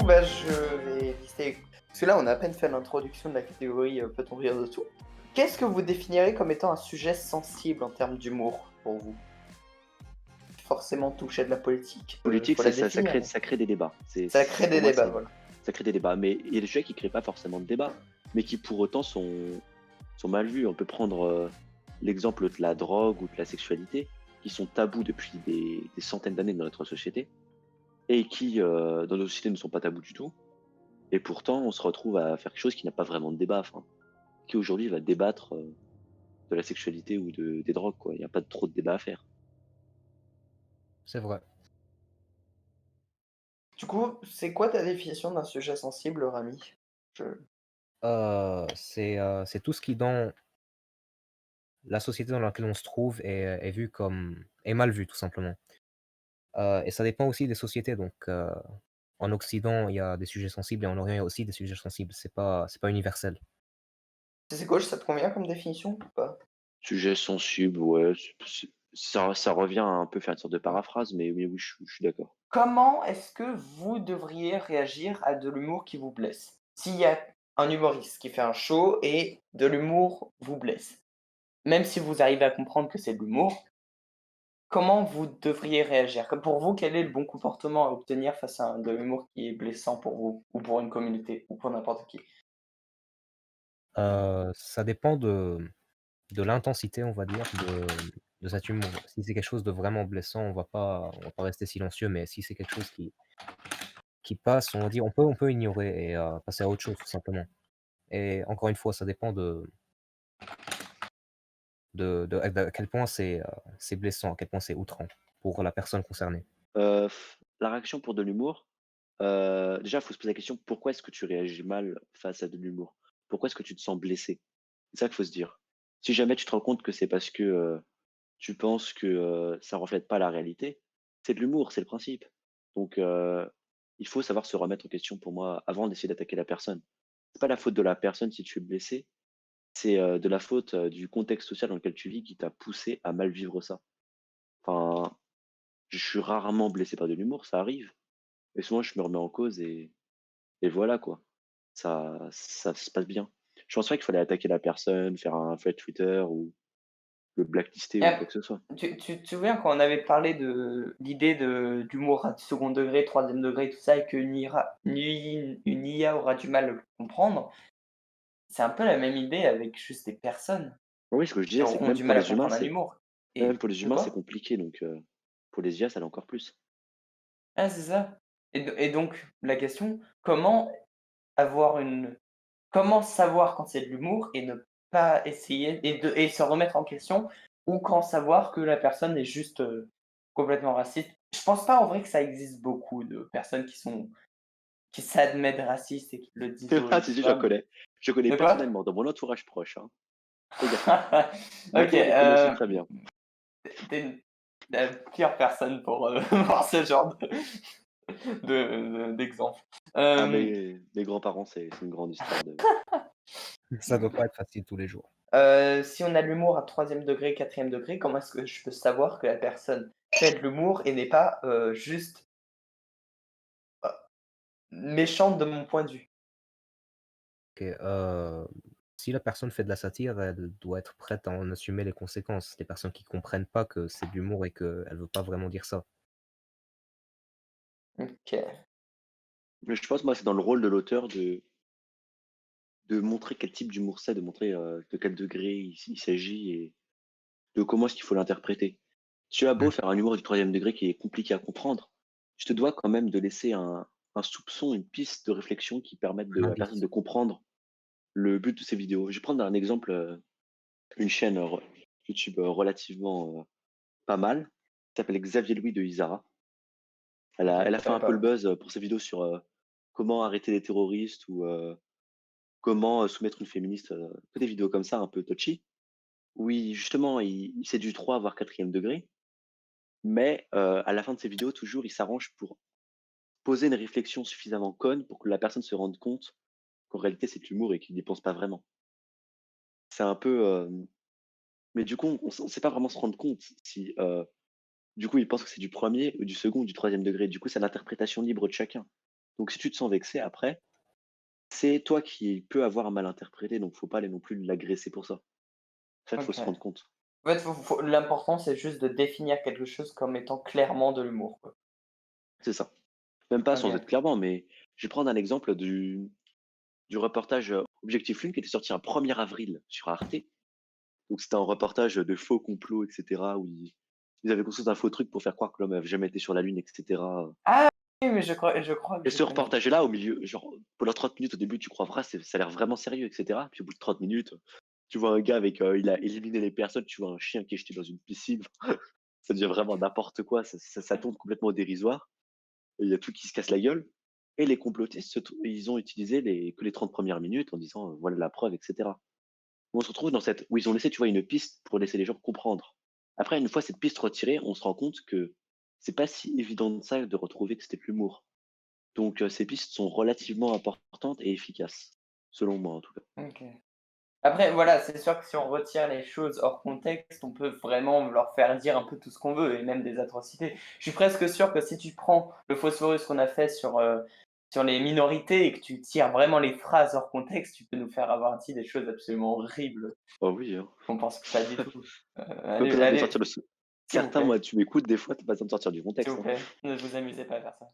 bah, je vais lister parce que là, on a à peine fait l'introduction de la catégorie, peut-on rire de tout? Qu'est-ce que vous définirez comme étant un sujet sensible en termes d'humour pour vous? Forcément toucher de la politique, Politique, faut la ça définir, crée mais ça crée des débats. ça crée Pour des moi, débats, voilà. ça crée des débats, mais il y a des sujets qui créent pas forcément de débats, mais qui pour autant sont mal vus. On peut prendre, l'exemple de la drogue ou de la sexualité, qui sont tabous depuis des centaines d'années dans notre société et qui, dans nos sociétés ne sont pas tabous du tout et pourtant on se retrouve à faire quelque chose qui n'a pas vraiment de débat. Enfin, qui aujourd'hui va débattre, de la sexualité ou des drogues, quoi? Il y a pas trop de débat à faire. C'est vrai. Du coup, c'est quoi ta définition d'un sujet sensible, Rami? Je C'est tout ce qui dans la société dans laquelle on se trouve est vu comme est mal vu tout simplement. Et ça dépend aussi des sociétés donc en Occident, il y a des sujets sensibles et en Orient, il y a aussi des sujets sensibles. C'est pas universel. c'est quoi, ça te convient comme définition ou pas? Sujet sensible, ouais, ça revient à un peu faire une sorte de paraphrase, mais oui, je suis d'accord. Comment est-ce que vous devriez réagir à de l'humour qui vous blesse? S'il y a un humoriste qui fait un show et de l'humour vous blesse, même si vous arrivez à comprendre que c'est de l'humour, comment vous devriez réagir? Comme pour vous, quel est le bon comportement à obtenir face à de l'humour qui est blessant pour vous ou pour une communauté ou pour n'importe qui? Ça dépend de l'intensité, on va dire, de cet humour. Si c'est quelque chose de vraiment blessant, on va pas rester silencieux, mais si c'est quelque chose qui passe, on va dire on peut ignorer et passer à autre chose tout simplement. Et encore une fois, ça dépend à quel point c'est blessant, à quel point c'est outrant pour la personne concernée. La réaction pour de l'humour, déjà, il faut se poser la question: «Pourquoi est-ce que tu réagis mal face à de l'humour? Pourquoi est-ce que tu te sens blessé?» C'est ça qu'il faut se dire. Si jamais tu te rends compte que c'est parce que, tu penses que, ça reflète pas la réalité, c'est de l'humour, c'est le principe. Donc il faut savoir se remettre en question pour moi avant d'essayer d'attaquer la personne. C'est pas la faute de la personne si tu es blessé, c'est, de la faute, du contexte social dans lequel tu vis qui t'a poussé à mal vivre ça. Enfin, je suis rarement blessé par de l'humour, ça arrive, mais souvent je me remets en cause et voilà quoi. Ça se passe bien. Je pense pas qu'il fallait attaquer la personne, faire un thread Twitter ou le blacklister Et ou quoi que ce soit. tu te souviens quand on avait parlé de l'idée de d'humour à second degré, troisième degré, tout ça et une IA aura du mal à le comprendre? C'est un peu la même idée avec juste des personnes Oui, ce que je qui disais, c'est que auront du mal à comprendre un humour même et pour les de humains, c'est quoi? compliqué donc pour les IA, ça l'est encore plus. Ah, c'est ça et donc la question, avoir une comment savoir quand c'est de l'humour et ne pas essayer et se remettre en question ou quand savoir que la personne est juste, complètement raciste? Je pense pas en vrai que ça existe beaucoup de personnes qui s'admettent racistes et qui le disent haut Ah et si, tout si, ça, mais je connais de quoi? personnellement dans mon entourage proche, hein. Fais gaffe. OK, L'entourage le connaît aussi très bien. tu une la pire personne pour, voir ce genre d'exemple. Ah Hem, mes grands-parents, c'est une grande histoire de Ça doit pas être facile tous les jours. si on a de l'humour à troisième degré, quatrième degré, comment est-ce que je peux savoir que la personne fait de l'humour et n'est pas, juste, heu, méchante de mon point de vue? OK, si la personne fait de la satire, elle doit être prête à en assumer les conséquences. Les personnes qui comprennent pas que c'est de l'humour et qu'elle veut pas vraiment dire ça. OK. mais je pense moi, c'est dans le rôle de l'auteur de montrer quel type d'humour c'est, de montrer, de quel degré il s'agit et de comment est-ce qu'il faut l'interpréter. Tu as beau Mmh. faire un humour du troisième degré qui est compliqué à comprendre, je te dois quand même de laisser un soupçon, une piste de réflexion qui permette Un de à la personne indice. de comprendre le but de ces vidéos. Je vais prendre un exemple, une chaîne, YouTube, relativement, pas mal, qui s'appelle Xavier Louis de Isara. OK, Elle je a fait connais un peu le pas. buzz, pour ses vidéos sur, comment arrêter les terroristes ou, comment, soumettre une féministe, que des vidéos comme ça un peu touchy, où justement c'est du 3 voire quatrième degré, mais, à la fin de ses vidéos toujours il s'arrange pour poser une réflexion suffisamment conne pour que la personne se rende compte qu'en réalité c'est de l'humour et qu'il n'y pense pas vraiment. C'est un peu, mais du coup on sait pas vraiment se rendre compte si, du coup il pense que c'est du premier ou du second ou du troisième degré. Du coup c'est l'interprétation libre de chacun. Donc si tu te sens vexé après, c'est toi qui peux avoir mal interprété, donc faut pas aller non plus l'agresser pour ça. C'est ça qu'il faut OK. se rendre compte. En fait, l'important, c'est juste de définir quelque chose comme étant clairement de l'humour, quoi. C'est ça. Même pas sans être OK. clairement, mais je vais prendre un exemple du reportage, Objectif Lune qui était sorti un 1er avril sur Arte. Donc c'était un reportage de faux complots et cetera, où ils avaient construit un faux truc pour faire croire que l'homme avait jamais été sur la lune et cetera. Ah oui, mais je crois que Et j'ai ce déjà vu. reportage-là, au milieu, genre, pendant 30 minutes au début, tu crois vrai, ça a l'air vraiment sérieux et cetera. Puis au bout de 30 minutes, tu vois un gars avec, il a éliminé les personnes, tu vois un chien qui est jeté dans une piscine. Ça devient vraiment n'importe quoi, ça tourne complètement au dérisoire et il y a tout qui se casse la gueule et les complotistes ils ont utilisé que les 30 premières minutes en disant, «Voilà la preuve» et cetera. On se retrouve dans cette où ils ont laissé, tu vois, une piste pour laisser les gens comprendre. Après, une fois cette piste retirée, on se rend compte que c'est pas si évident de ça de retrouver que c'était de l'humour. Donc, ces pistes sont relativement importantes et efficaces, selon moi en tout cas. OK. Après, voilà, c'est sûr que si on retire les choses hors contexte, on peut vraiment leur faire dire un peu tout ce qu'on veut et même des atrocités. Je suis presque sûr que si tu prends le Phosphorus qu'on a fait sur les minorités et que tu tires vraiment les phrases hors contexte, tu peux nous faire avoir dit des choses absolument horribles Oh oui, hein. qu'on pense pas du tout. Pas Allez besoin de allez, sortir s'il vous certains, plaît, moi, tu m'écoutes, des fois, tu pas besoin de sortir du s'il contexte, vous hein. plaît, ne vous amusez pas à faire ça.